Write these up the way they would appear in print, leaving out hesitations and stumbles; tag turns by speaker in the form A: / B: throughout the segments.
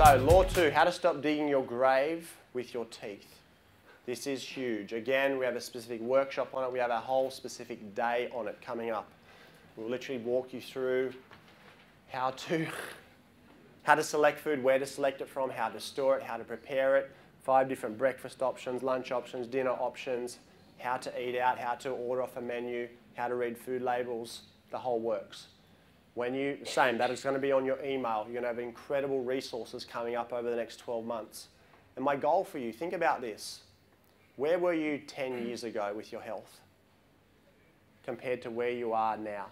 A: So, law 2, how to stop digging your grave with your teeth. This is huge. Again, we have a specific workshop on it. We have a whole specific day on it coming up. We'll literally walk you through how to select food, where to select it from, how to store it, how to prepare it, 5 different breakfast options, lunch options, dinner options, how to eat out, how to order off a menu, how to read food labels, the whole works. That is going to be on your email. You're going to have incredible resources coming up over the next 12 months. And my goal for you, think about this. Where were you 10 years ago with your health compared to where you are now?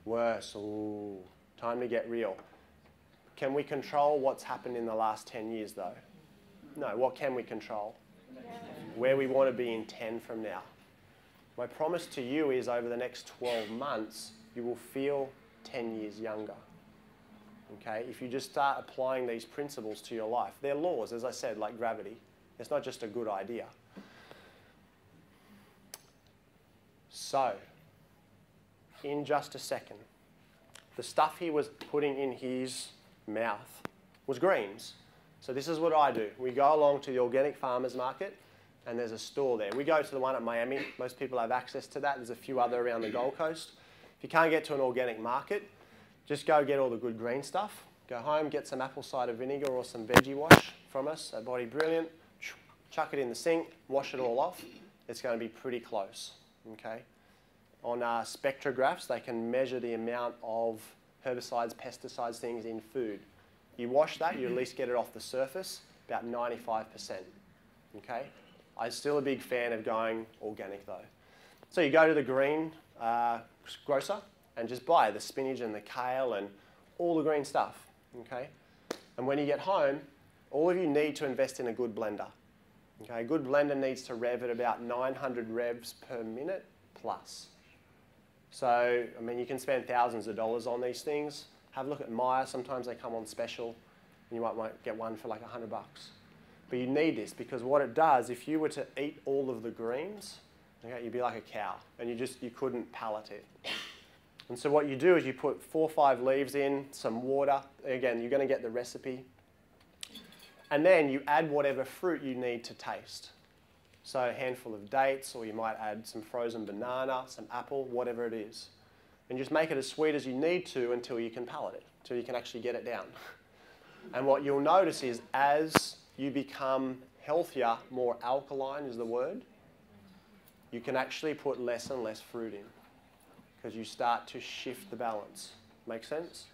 A: Worse. Ooh, time to get real. Can we control what's happened in the last 10 years though? No, what can we control? Where we want to be in 10 from now. My promise to you is over the next 12 months, you will feel 10 years younger. Okay? If you just start applying these principles to your life. They're laws, as I said, like gravity. It's not just a good idea. So, in just a second, the stuff he was putting in his mouth was greens. So this is what I do. We go along to the organic farmers market and there's a store there. We go to the one at Miami. Most people have access to that. There's a few other around the Gold Coast. If you can't get to an organic market, just go get all the good green stuff. Go home, get some apple cider vinegar or some veggie wash from us at Body Brilliant. Chuck it in the sink, wash it all off. It's going to be pretty close. Okay? On spectrographs, they can measure the amount of herbicides, pesticides, things in food. You wash that, you at least get it off the surface, about 95%. Okay? I'm still a big fan of going organic though. So you go to the green grocer and just buy the spinach and the kale and all the green stuff. Okay? And when you get home, all of you need to invest in a good blender. Okay? A good blender needs to rev at about 900 revs per minute plus. So, I mean, you can spend thousands of dollars on these things. Have a look at Maya. Sometimes they come on special. And you might get one for like $100. But you need this because what it does, if you were to eat all of the greens, okay, you'd be like a cow. And you couldn't palate it. And so what you do is you put 4 or 5 leaves in, some water. Again, you're going to get the recipe. And then you add whatever fruit you need to taste. So a handful of dates, or you might add some frozen banana, some apple, whatever it is. And just make it as sweet as you need to until you can palate it, until you can actually get it down. And what you'll notice is as you become healthier, more alkaline is the word, you can actually put less and less fruit in because you start to shift the balance. Make sense?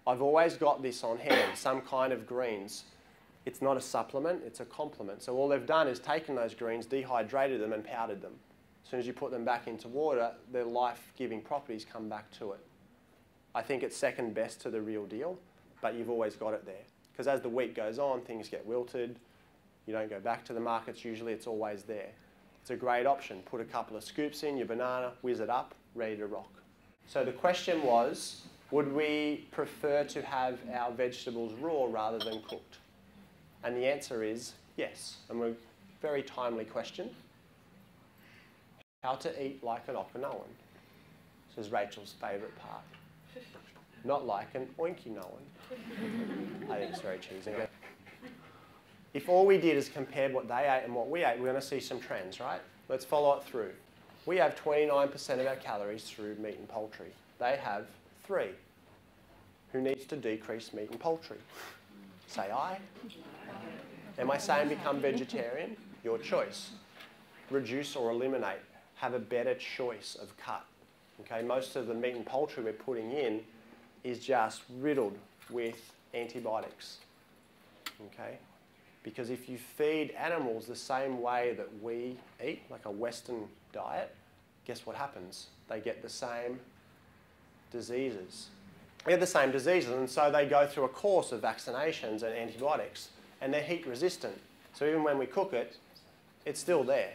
A: I've always got this on hand, some kind of greens. It's not a supplement, it's a complement. So all they've done is taken those greens, dehydrated them and powdered them. As soon as you put them back into water, their life-giving properties come back to it. I think it's second best to the real deal, but you've always got it there. Because as the week goes on, things get wilted. You don't go back to the markets, usually it's always there. It's a great option. Put a couple of scoops in your banana, whiz it up, ready to rock. So the question was, would we prefer to have our vegetables raw rather than cooked? And the answer is yes. And a very timely question. How to eat like an Okinawan. This is Rachel's favourite part. Not like an Oinkinawan. I think it's very cheesy. If all we did is compare what they ate and what we ate, we're going to see some trends, right? Let's follow it through. We have 29% of our calories through meat and poultry. They have 3. Who needs to decrease meat and poultry? Say aye. Am I saying become vegetarian? Your choice. Reduce or eliminate. Have a better choice of cut. Okay, most of the meat and poultry we're putting in is just riddled with antibiotics. Okay? Because if you feed animals the same way that we eat, like a Western diet, guess what happens? They get the same diseases. They get the same diseases, and so they go through a course of vaccinations and antibiotics. And they're heat resistant. So even when we cook it, it's still there.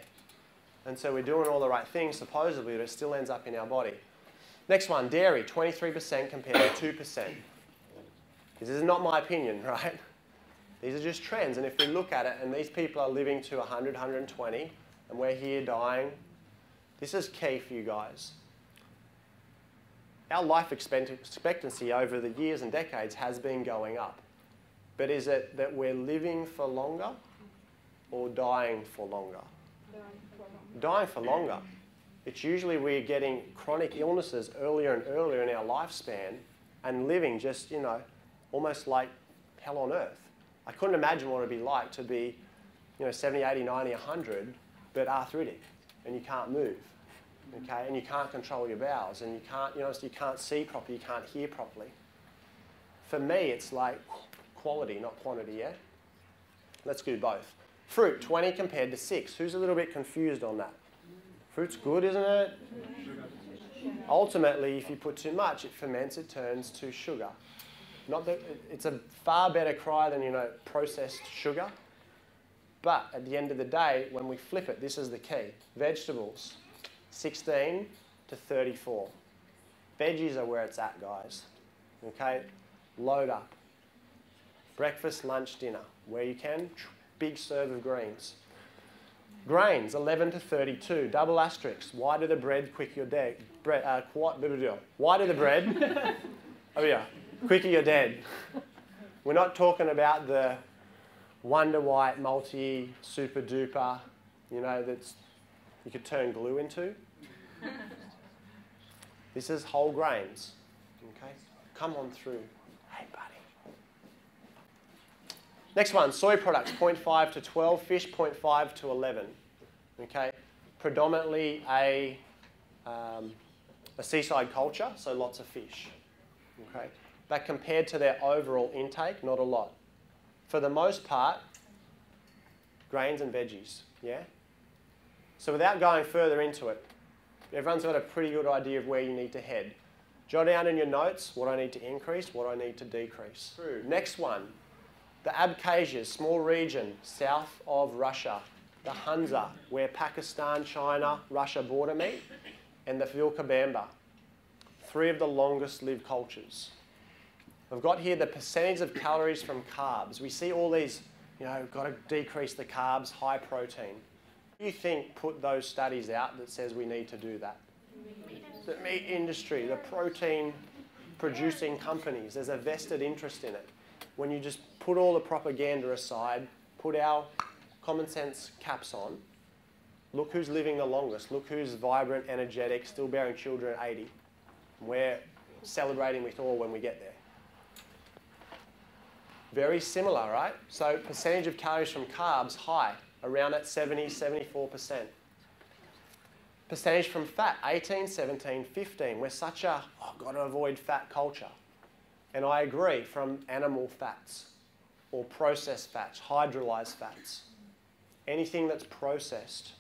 A: And so we're doing all the right things, supposedly, but it still ends up in our body. Next one, dairy, 23% compared to 2%. This is not my opinion, right? These are just trends. And if we look at it, and these people are living to 100, 120, and we're here dying, this is key for you guys. our life expectancy over the years and decades has been going up. But is it that we're living for longer or dying for longer? Dying for longer. It's usually we're getting chronic illnesses earlier and earlier in our lifespan and living just, you know, almost like hell on earth. I couldn't imagine what it would be like to be, you know, 70, 80, 90, 100, but arthritic, and you can't move, okay? And you can't control your bowels, and you can't, you know, so you can't see properly, you can't hear properly. For me, it's like quality, not quantity, yeah? Let's do both. Fruit, 20 compared to 6. Who's a little bit confused on that? Fruit's good, isn't it? Ultimately, if you put too much, it ferments, it turns to sugar. Not that it's a far better cry than, you know, processed sugar. But at the end of the day, when we flip it, this is the key. Vegetables, 16 to 34. Veggies are where it's at, guys. Okay? Load up. Breakfast, lunch, dinner. Where you can, big serve of greens. Grains, 11 to 32, double asterisks. Why do the bread quicker you're dead? Why do the bread? Oh yeah, quicker you're dead. We're not talking about the Wonder White, multi, super duper, you know, that's you could turn glue into. This is whole grains. Okay, come on through. Hey, buddy. Next one, soy products, 0.5 to 12, fish, 0.5 to 11. Okay, predominantly a seaside culture, so lots of fish. Okay, but compared to their overall intake, not a lot. For the most part, grains and veggies, yeah? So without going further into it, everyone's got a pretty good idea of where you need to head. Jot down in your notes what I need to increase, what I need to decrease. Next one. The Abkhazias, small region south of Russia. The Hunza, where Pakistan, China, Russia border meet. And the Vilcabamba, 3 of the longest lived cultures. I've got here the percentage of calories from carbs. We see all these, you know, got to decrease the carbs, high protein. Who do you think put those studies out that says we need to do that? The meat industry, the protein producing companies. There's a vested interest in it. When you just put all the propaganda aside, put our common sense caps on, look who's living the longest, look who's vibrant, energetic, still bearing children at 80. We're celebrating with awe when we get there. Very similar, right? So percentage of calories from carbs, high, around at 70, 74%. Percentage from fat, 18, 17, 15. We're such a, oh, got to avoid fat culture. And I agree, from animal fats or processed fats, hydrolyzed fats, anything that's processed.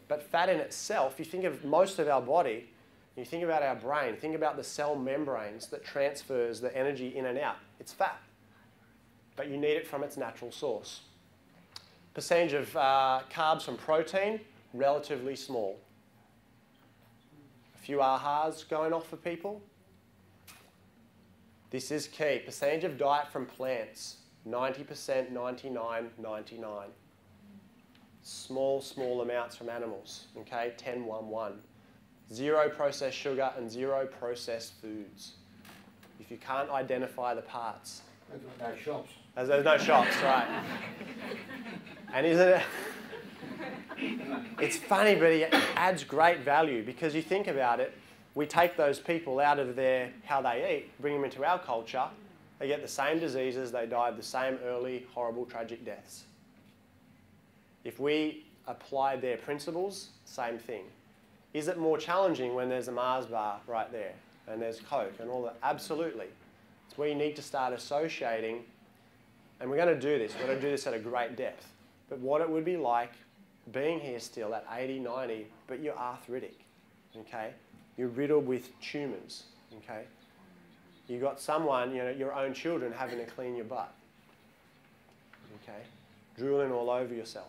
A: But fat in itself, you think of most of our body, you think about our brain, think about the cell membranes that transfers the energy in and out. It's fat, but you need it from its natural source. Percentage of carbs from protein, relatively small. A few ahas going off for people. This is key. Percentage of diet from plants, 90%, 99, 99. Small amounts from animals, okay? 10, 1, 1. 0 processed sugar and 0 processed foods. If you can't identify the parts.
B: There's no shops.
A: There's no shops, right. And isn't it? It's funny, but it adds great value because you think about it, we take those people out of their, how they eat, bring them into our culture, they get the same diseases, they die of the same early, horrible, tragic deaths. If we apply their principles, same thing. Is it more challenging when there's a Mars bar right there and there's Coke and all that? Absolutely. It's where you need to start associating, and we're going to do this. We're going to do this at a great depth. But what it would be like being here still at 80, 90, but you're arthritic, okay? You're riddled with tumours, okay? You got someone, you know, your own children having to clean your butt, okay? Drooling all over yourself.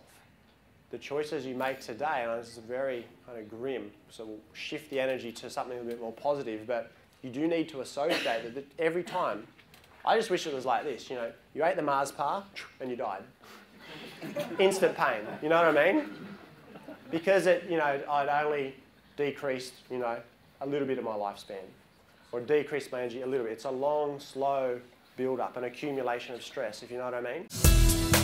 A: The choices you make today, and this is very kind of grim, so we'll shift the energy to something a bit more positive, but you do need to associate that every time. I just wish it was like this, you know, you ate the Mars bar and you died. Instant pain, you know what I mean? Because it, you know, I'd only decreased, you know, a little bit of my lifespan. or decrease my energy a little bit. It's a long, slow build-up, an accumulation of stress, if you know what I mean.